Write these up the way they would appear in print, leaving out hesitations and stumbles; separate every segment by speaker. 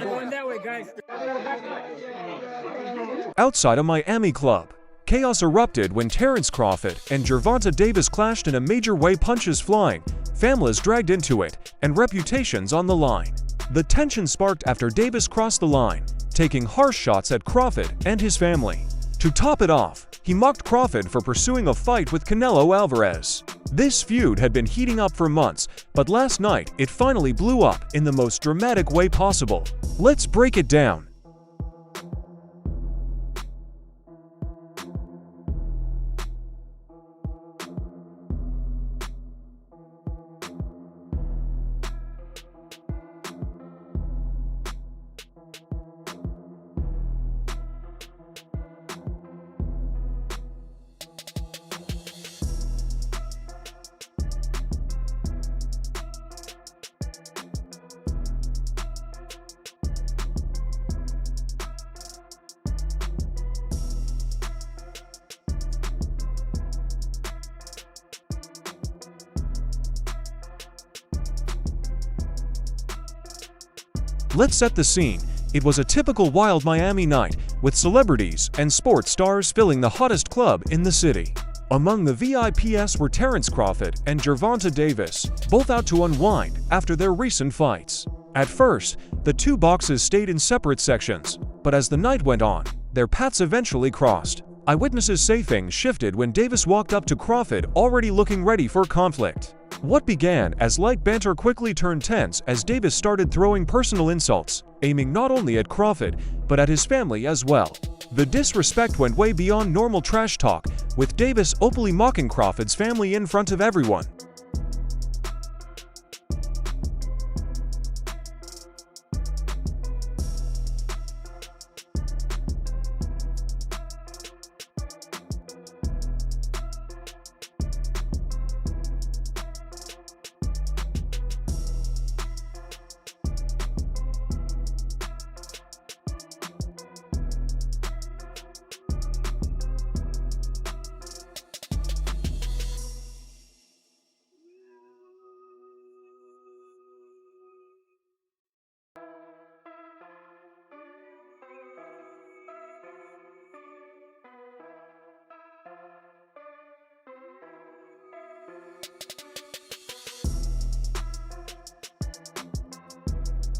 Speaker 1: Going that way, guys.
Speaker 2: Outside a Miami club, chaos erupted when Terence Crawford and Gervonta Davis clashed in a major way, punches flying, families dragged into it, and reputations on the line. The tension sparked after Davis crossed the line, taking harsh shots at Crawford and his family. To top it off, he mocked Crawford for pursuing a fight with Canelo Alvarez. This feud had been heating up for months, but last night it finally blew up in the most dramatic way possible. Let's break it down. Let's set the scene. It was a typical wild Miami night, with celebrities and sports stars filling the hottest club in the city. Among the VIPs were Terence Crawford and Gervonta Davis, both out to unwind after their recent fights. At first, the two boxes stayed in separate sections, but as the night went on, their paths eventually crossed. Eyewitnesses say things shifted when Davis walked up to Crawford, already looking ready for conflict. What began as light banter quickly turned tense as Davis started throwing personal insults, aiming not only at Crawford, but at his family as well. The disrespect went way beyond normal trash talk, with Davis openly mocking Crawford's family in front of everyone.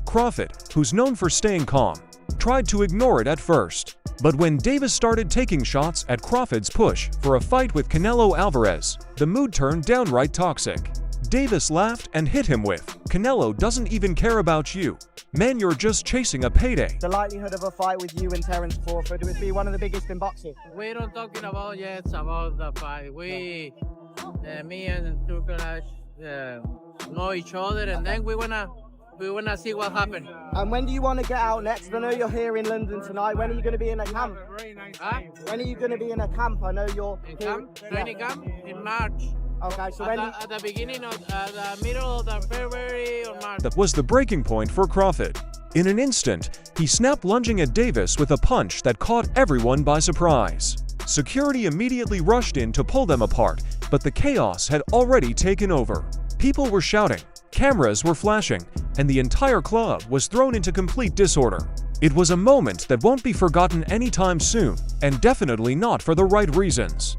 Speaker 2: Crawford, who's known for staying calm, tried to ignore it at first. But when Davis started taking shots at Crawford's push for a fight with Canelo Alvarez, the mood turned downright toxic. Davis laughed and hit him with, "Canelo doesn't even care about you. Man, you're just chasing a payday."
Speaker 3: The likelihood of a fight with you and Terence Crawford would be one of the biggest in boxing.
Speaker 1: We don't talking about yet about the fight. Me and Turkish know each other, and then we wanna see what happens.
Speaker 3: And when do you want to get out next? I know you're here in London tonight. When are you going to be in a camp? When are you going to be in a camp? I know you're
Speaker 1: in camp, training camp in March.
Speaker 3: Okay, so
Speaker 1: at the beginning of the middle of the February or March.
Speaker 2: That was the breaking point for Crawford. In an instant, he snapped, lunging at Davis with a punch that caught everyone by surprise. Security immediately rushed in to pull them apart, but the chaos had already taken over. People were shouting, cameras were flashing, and the entire club was thrown into complete disorder. It was a moment that won't be forgotten anytime soon, and definitely not for the right reasons.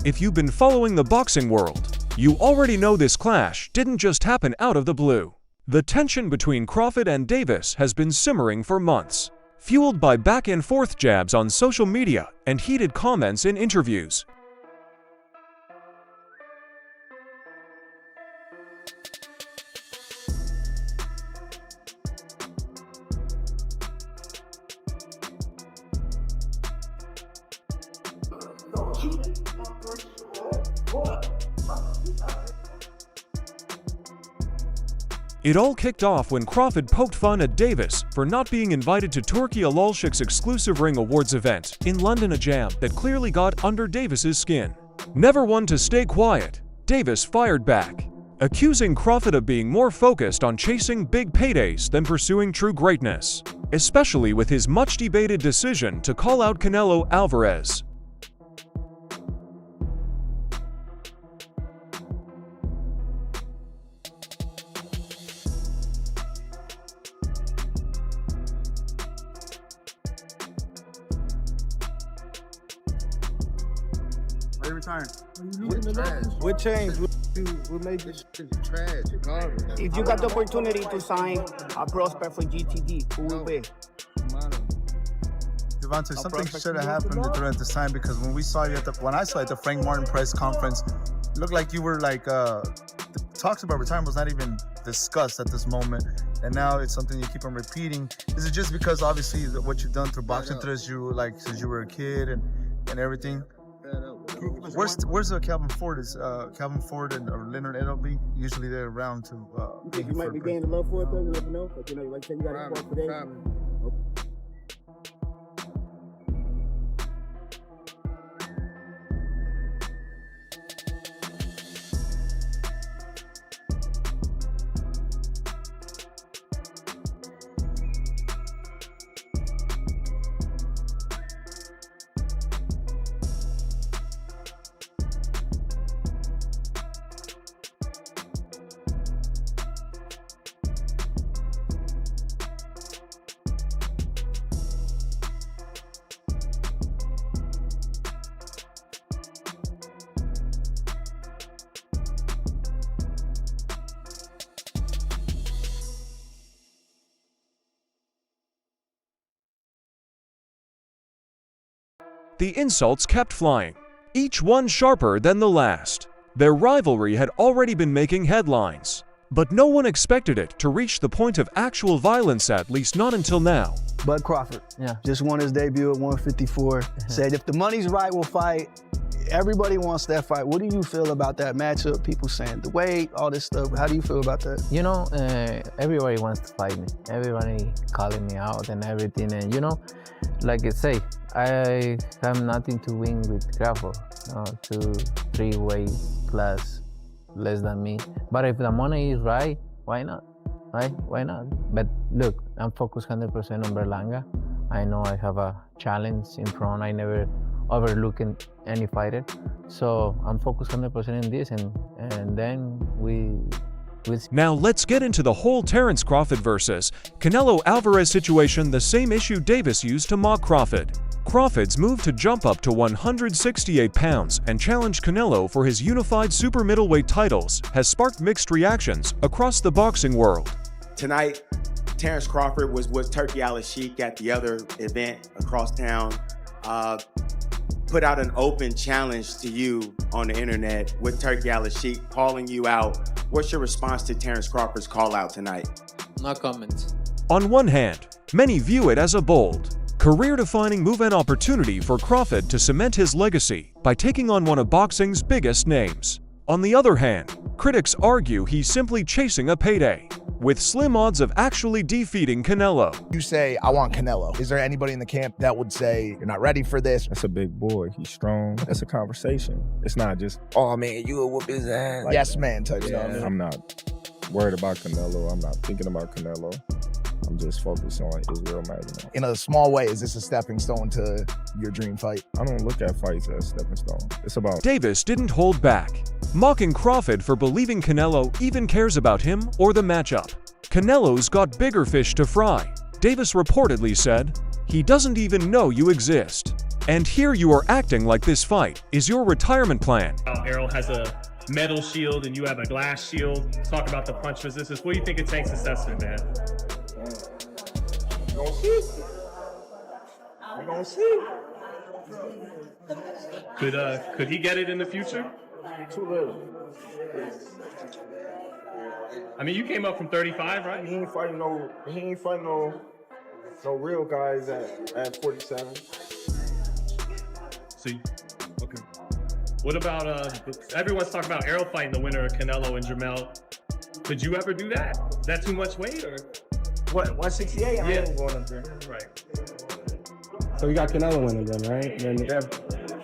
Speaker 2: If you've been following the boxing world, You already know this clash didn't just happen out of the blue. The tension between Crawford and Davis has been simmering for months, fueled by back-and-forth jabs on social media and heated comments in interviews. It all kicked off when Crawford poked fun at Davis for not being invited to Turki Alalshik's exclusive Ring Awards event in London, a jab that clearly got under Davis's skin. Never one to stay quiet, Davis fired back, accusing Crawford of being more focused on chasing big paydays than pursuing true greatness, especially with his much-debated decision to call out Canelo Alvarez.
Speaker 3: What changed? What made this
Speaker 4: trash? Garbage.
Speaker 3: If you got the opportunity to sign a prospect for GTD, who will be?
Speaker 4: Gervonta, something should have happened during this time, because when we saw you when I saw you at the Frank Martin press conference, it looked like you were like the talks about retirement was not even discussed at this moment, and now it's something you keep on repeating. Is it just because obviously what you've done through boxing since you were a kid and everything? Where's Calvin Ford? Is Calvin Ford or Leonard Edelby usually they're around to?
Speaker 3: You think you might be gaining love for it though? You never know. But you know, like you got to today.
Speaker 2: The insults kept flying, each one sharper than the last. Their rivalry had already been making headlines, but no one expected it to reach the point of actual violence, at least not until now.
Speaker 5: Bud Crawford, just won his debut at 154. Said if the money's right, we'll fight. Everybody wants that fight. What do you feel about that matchup? People saying the weight, all this stuff. How do you feel about that?
Speaker 6: You know, everybody wants to fight me. Everybody calling me out and everything. And you know, like I say, I have nothing to win with Crawford. 2-3 weight plus less than me. But if the money is right, why not? Right? Why not? But look, I'm focused 100% on Berlanga. I know I have a challenge in front. I never overlook any fighter. So I'm focused 100% in this, and then we.
Speaker 2: Now let's get into the whole Terence Crawford versus Canelo Alvarez situation, the same issue Davis used to mock Crawford. Crawford's move to jump up to 168 pounds and challenge Canelo for his unified super middleweight titles has sparked mixed reactions across the boxing world.
Speaker 7: Tonight, Terence Crawford was Turki Alalshik at the other event across town. Put out an open challenge to you on the internet with Turki Alalshik calling you out. What's your response to Terence Crawford's call out tonight?
Speaker 1: No comment.
Speaker 2: On one hand, many view it as a bold, career-defining move and opportunity for Crawford to cement his legacy by taking on one of boxing's biggest names. On the other hand, critics argue he's simply chasing a payday, with slim odds of actually defeating Canelo.
Speaker 8: You say, I want Canelo. Is there anybody in the camp that would say, you're not ready for this?
Speaker 9: That's a big boy. He's strong. That's a conversation. It's not just, oh man, you will whoop his ass.
Speaker 8: Like, yes, man type stuff.
Speaker 9: I'm not worried about Canelo. I'm not thinking about Canelo. I'm just focused on Israel Magno.
Speaker 8: In a small way, is this a stepping stone to your dream fight?
Speaker 9: I don't look at fights as stepping stone. It's about...
Speaker 2: Davis didn't hold back, mocking Crawford for believing Canelo even cares about him or the matchup. Canelo's got bigger fish to fry, Davis reportedly said. He doesn't even know you exist. And here you are acting like this fight is your retirement plan.
Speaker 10: Errol has a metal shield and you have a glass shield. Talk about the punch resistance. What do you think it takes to Sesson, man?
Speaker 9: We're gonna see. We're gonna see.
Speaker 10: Could he get it in the future?
Speaker 9: Too little.
Speaker 10: I mean, you came up from 35, right?
Speaker 9: He ain't fighting no real guys at 47.
Speaker 10: So, okay. What about everyone's talking about Errol fighting the winner of Canelo and Jamel. Could you ever do that? Is that too much weight or?
Speaker 9: What, 168? I ain't going up there.
Speaker 10: Right.
Speaker 11: So you got Canelo winning then, right? Then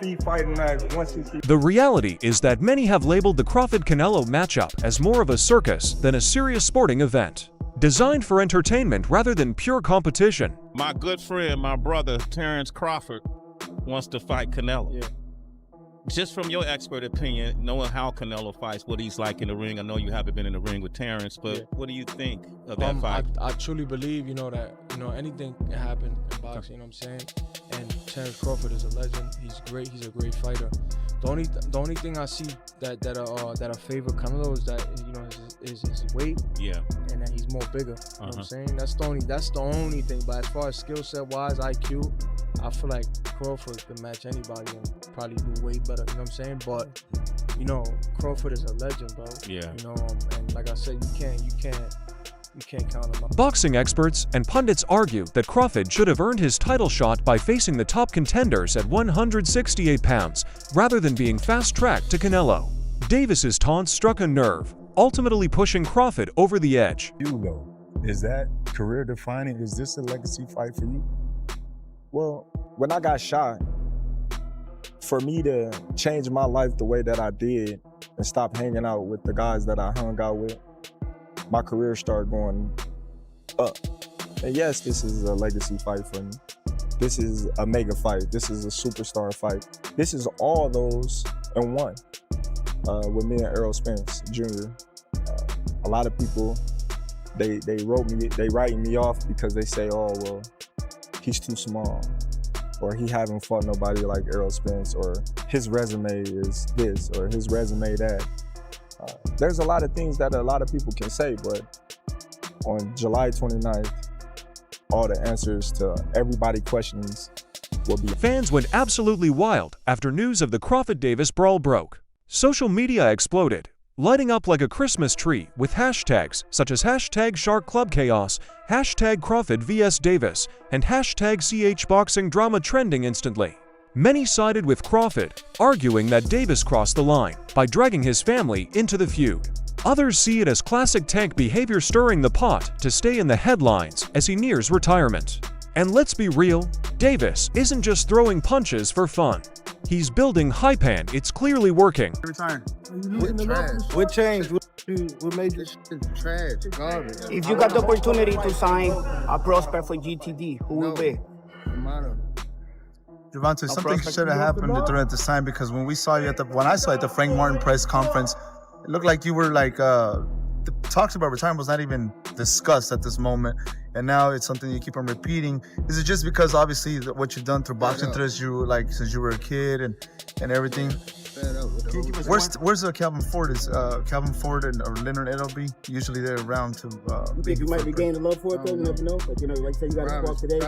Speaker 9: he fighting at 160.
Speaker 2: The reality is that many have labeled the Crawford-Canelo matchup as more of a circus than a serious sporting event, designed for entertainment rather than pure competition.
Speaker 12: My good friend, my brother, Terence Crawford, wants to fight Canelo.
Speaker 11: Yeah.
Speaker 12: Just from your expert opinion, knowing how Canelo fights, what he's like in the ring, I know you haven't been in the ring with Terence, but what do you think of that fight?
Speaker 11: I truly believe, that anything can happen in boxing, you know what I'm saying? And Terence Crawford is a legend. He's great. He's a great fighter. The only thing I see that favor Canelo is that is his weight.
Speaker 12: Yeah.
Speaker 11: And that he's more bigger. You know what I'm saying? That's the only thing. But as far as skill set wise, IQ, I feel like Crawford can match anybody and probably do way better. You know what I'm saying? But Crawford is a legend, bro.
Speaker 12: Yeah.
Speaker 11: And like I said, you can't count him out.
Speaker 2: Boxing experts and pundits argue that Crawford should have earned his title shot by facing the top contenders at 168 pounds, rather than being fast-tracked to Canelo. Davis's taunt struck a nerve, ultimately pushing Crawford over the edge.
Speaker 4: Hugo, is that career defining? Is this a legacy fight for you?
Speaker 8: Well, when I got shot, for me to change my life the way that I did and stop hanging out with the guys that I hung out with, my career started going up. And yes, this is a legacy fight for me. This is a mega fight. This is a superstar fight. This is all those in one with me and Errol Spence Jr. A lot of people, they writing me off because they say, oh, well, he's too small, or he haven't fought nobody like Errol Spence, or his resume is this, or his resume that. There's a lot of things that a lot of people can say, but on July 29th, all the answers to everybody's questions will be.
Speaker 2: Fans went absolutely wild after news of the Crawford-Davis brawl broke. Social media exploded, lighting up like a Christmas tree with hashtags such as #SharkClubChaos, #Crawford vs Davis, and #CHBoxing drama trending instantly. Many sided with Crawford, arguing that Davis crossed the line by dragging his family into the feud. Others see it as classic tank behavior, stirring the pot to stay in the headlines as he nears retirement. And let's be real, Davis isn't just throwing punches for fun. He's building hype, and it's clearly working.
Speaker 5: What changed?
Speaker 11: What made this shit trash, garbage?
Speaker 3: If you got the opportunity to sign a prospect for GTD, who will be?
Speaker 4: Gervonta, something should have happened during the time, because when I saw you at the Frank Martin press conference, it looked like you were like the talks about retirement was not even discussed at this moment, and now it's something you keep on repeating. Is it just because obviously what you've done through boxing since you were a kid and everything? Where's Calvin Ford? Is Calvin Ford or Leonard Edelby usually they're around to?
Speaker 3: You think you might be gaining love for it though? You never know. Like say you got to walk today.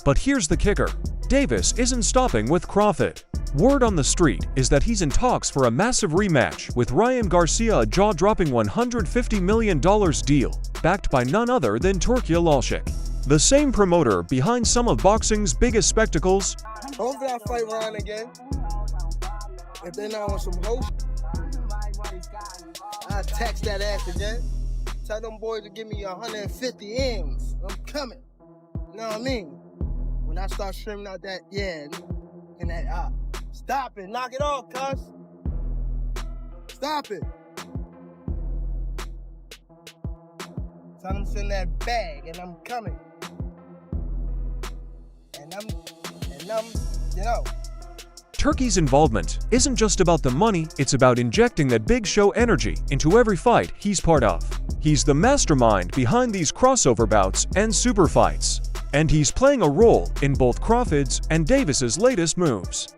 Speaker 2: But here's the kicker: Davis isn't stopping with Crawford. Word on the street is that he's in talks for a massive rematch with Ryan Garcia, a jaw-dropping $150 million deal, backed by none other than Turki Alalshik, the same promoter behind some of boxing's biggest spectacles.
Speaker 11: Hopefully I fight Ryan again. If they're not on some host, I text that ass again. Tell them boys to give me 150 M's. I'm coming. You know what I mean? When I start streaming out that, and that, stop it. Knock it off, cuz. Stop it. Tell them to send that bag, and I'm coming. And I'm,
Speaker 2: Turki's involvement isn't just about the money, it's about injecting that big show energy into every fight he's part of. He's the mastermind behind these crossover bouts and super fights. And he's playing a role in both Crawford's and Davis's latest moves.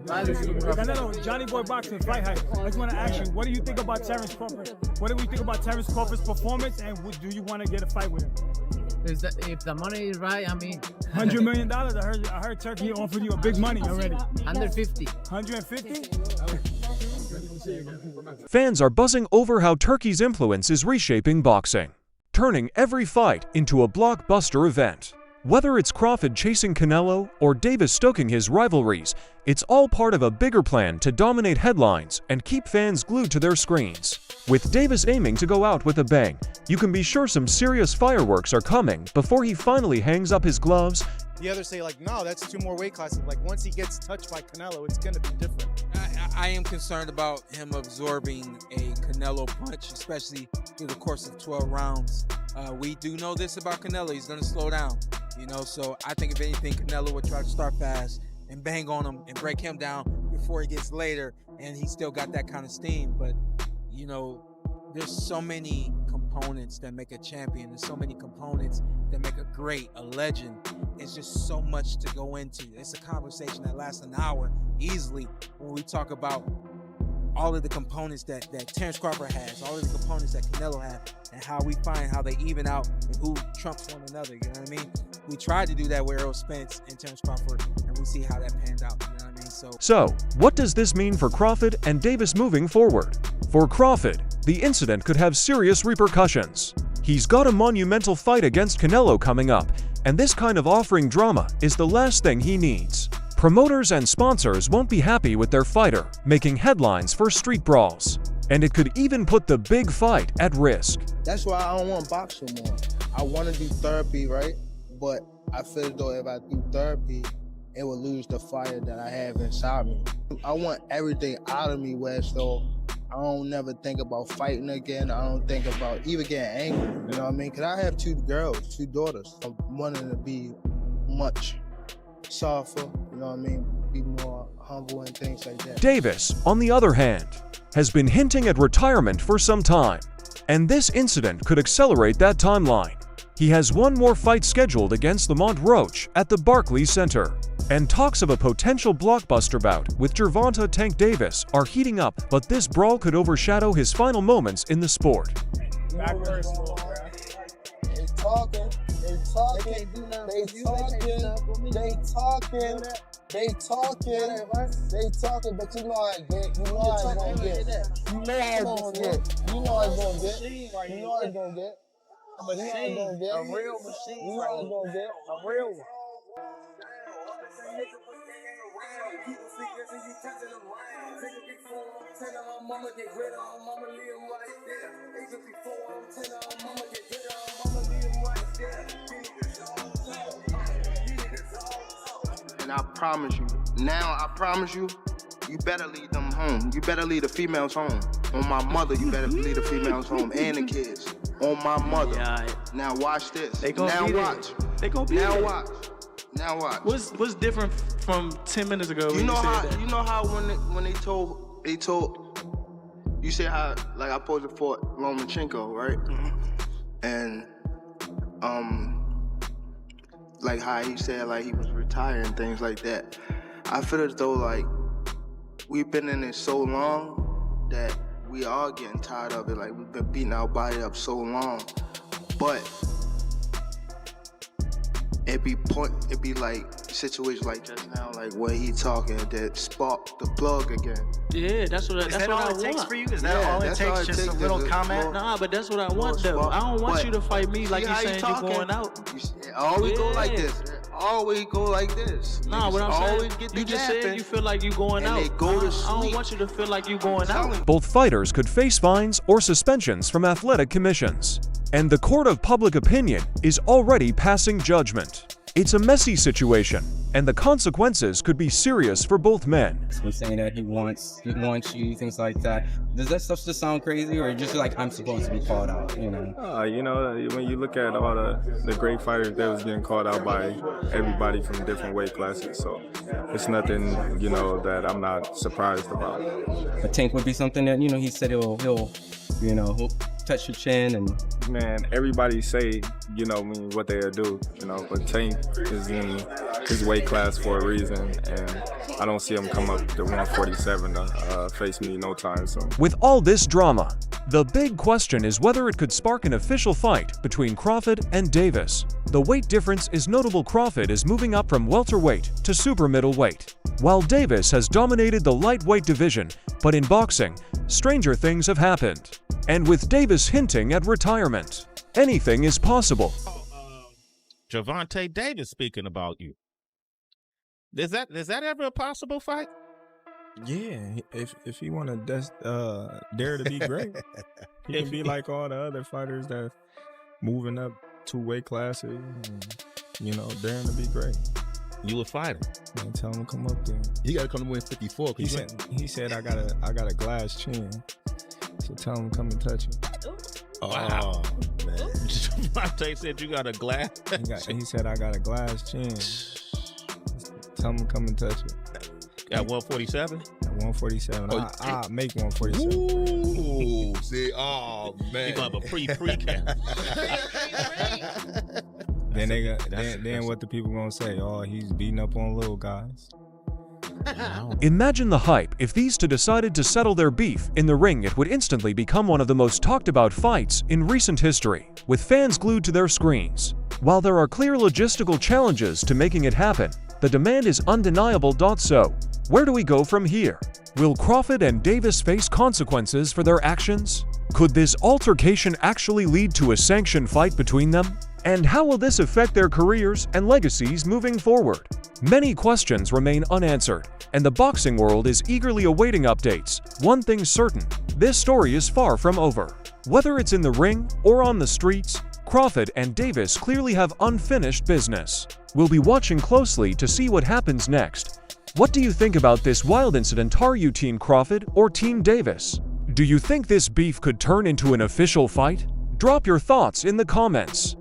Speaker 13: Canelo, Johnny Boy Boxing, Fight Hype. I just want to ask you, what do you think about Terence Crawford? What do we think about Terence Crawford's performance, and do you want to get a fight with him?
Speaker 1: If the money is right, I mean,
Speaker 13: $100 million. I heard Turkey offered you a big money already.
Speaker 1: 150.
Speaker 13: 150?
Speaker 2: Fans are buzzing over how Turkey's influence is reshaping boxing, turning every fight into a blockbuster event. Whether it's Crawford chasing Canelo or Davis stoking his rivalries, it's all part of a bigger plan to dominate headlines and keep fans glued to their screens. With Davis aiming to go out with a bang, you can be sure some serious fireworks are coming before he finally hangs up his gloves.
Speaker 14: The others say, like, no, that's 2 more weight classes. Like, once he gets touched by Canelo, it's going to be different.
Speaker 15: I am concerned about him absorbing a Canelo punch, especially through the course of 12 rounds. We do know this about Canelo. He's going to slow down, you know, so I think if anything, Canelo would try to start fast and bang on him and break him down before he gets later, and he still got that kind of steam. But, you know, there's so many components that make a champion. There's so many components that make a great, a legend. It's just so much to go into. It's a conversation that lasts an hour easily when we talk about all of the components that Terence Crawford has, all of the components that Canelo has, and how we find how they even out and who trumps one another, you know what I mean? We tried to do that with Errol Spence and Terence Crawford, and we see how that panned out, you know what I mean?
Speaker 2: So, what does this mean for Crawford and Davis moving forward? For Crawford, the incident could have serious repercussions. He's got a monumental fight against Canelo coming up, and this kind of offering drama is the last thing he needs. Promoters and sponsors won't be happy with their fighter making headlines for street brawls, and it could even put the big fight at risk.
Speaker 16: That's why I don't want to box no more. I want to do therapy, right? But I feel as though if I do therapy, it will lose the fire that I have inside me. I want everything out of me where so I don't never think about fighting again. I don't think about even getting angry, you know what I mean? Because I have 2 girls, 2 daughters. I'm wanting to be much softer, you know what I mean? Be more humble and things like that.
Speaker 2: Davis, on the other hand, has been hinting at retirement for some time, and this incident could accelerate that timeline. He has one more fight scheduled against Lamont Roach at the Barclays Center, and talks of a potential blockbuster bout with Gervonta Tank Davis are heating up, but this brawl could overshadow his final moments in the sport.
Speaker 16: They talking, but you know I get, you know I gonna get. You know I gonna get. You know I gonna get. You know I gonna get. A real machine. You know I gonna get. A real one. And I promise you, you better lead them home. You better lead the females home. On my mother, you better lead the females home and the kids. On my mother. Yeah. Now watch this.
Speaker 17: They gonna
Speaker 16: now
Speaker 17: be
Speaker 16: watch.
Speaker 17: There. They gonna be
Speaker 16: now
Speaker 17: there.
Speaker 16: watch. Now watch.
Speaker 17: What's different from 10 minutes ago?
Speaker 16: You know how when they told you say how like I posed for Lomachenko, right? Mm-hmm. And like how he said like he was retiring, things like that. I feel as though like we've been in it so long that we are getting tired of it. Like we've been beating our body up so long, but it be like situations like just now, like where he talking that spark the plug again.
Speaker 17: Yeah, that's what I want.
Speaker 14: Is that all it takes for you? Is that all it takes? Just a little comment?
Speaker 17: Nah, but that's what I want though. I don't want you to fight me like you saying you're going out.
Speaker 16: Always go like this. Always go like this.
Speaker 17: Nah, what I'm saying, you just said you feel like you going out.
Speaker 16: They go to sleep.
Speaker 17: I don't want you to feel like you going out.
Speaker 2: Both fighters could face fines or suspensions from athletic commissions, and the court of public opinion is already passing judgment. It's a messy situation, and the consequences could be serious for both men.
Speaker 18: He's saying that he wants you, things like that. Does that stuff just sound crazy, or just like I'm supposed to be called out, you know?
Speaker 9: When you look at all the great fighters that was getting called out by everybody from different weight classes, so it's nothing, that I'm not surprised about.
Speaker 18: A Tank would be something that, he said he'll you know, touch your chin and.
Speaker 9: Man, everybody say, you know, what they'll do, you know, but Tank is in his weight class for a reason, and I don't see him come up to 147 to face me no time soon.
Speaker 2: With all this drama, the big question is whether it could spark an official fight between Crawford and Davis. The weight difference is notable. Crawford is moving up from welterweight to super middleweight, while Davis has dominated the lightweight division, but in boxing, stranger things have happened. And with Davis hinting at retirement, anything is possible.
Speaker 12: Gervonta Davis speaking about you. Is that ever a possible fight?
Speaker 11: Yeah, if he want to dare to be great, he can be like all the other fighters that moving up 2 weight classes, and, you know, daring to be great.
Speaker 12: You a fighter.
Speaker 11: Man, tell him to come up there.
Speaker 19: He got to come to win 54.
Speaker 11: He said I got a glass chin. So tell him to come and touch it.
Speaker 12: Wow. Man. Gervonta said you got a glass.
Speaker 11: He said I got a glass chin. Tell him to come and touch it.
Speaker 12: At 147?
Speaker 11: At 147. I'll make 147.
Speaker 19: Ooh, see, oh man.
Speaker 12: You gonna have a pre-camp.
Speaker 11: Then what the people gonna say? Oh, he's beating up on little guys.
Speaker 2: Imagine the hype if these two decided to settle their beef in the ring. It would instantly become one of the most talked about fights in recent history, with fans glued to their screens. While there are clear logistical challenges to making it happen, the demand is undeniable. So, where do we go from here? Will Crawford and Davis face consequences for their actions? Could this altercation actually lead to a sanctioned fight between them? And how will this affect their careers and legacies moving forward? Many questions remain unanswered, and the boxing world is eagerly awaiting updates. One thing's certain, this story is far from over. Whether it's in the ring or on the streets, Crawford and Davis clearly have unfinished business. We'll be watching closely to see what happens next. What do you think about this wild incident? Are you Team Crawford or Team Davis? Do you think this beef could turn into an official fight? Drop your thoughts in the comments.